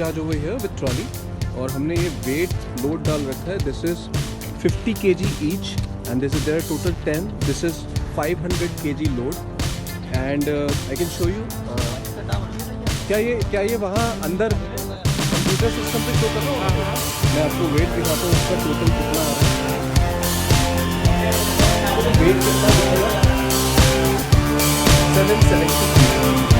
Raj over here with Trolley और हमने ये weight load डाल रखा है. This is 50 kg each and this is there total 10. This is 500 kg load and I can show you. क्या ये वहाँ अंदर कंप्यूटर सिस्टम पे शो कर रहा हूँ? मैं आपको वेट दिखाता हूँ उसका टोटल कितना आ रहा है. वेट कितना दिखेगा? 770 kg.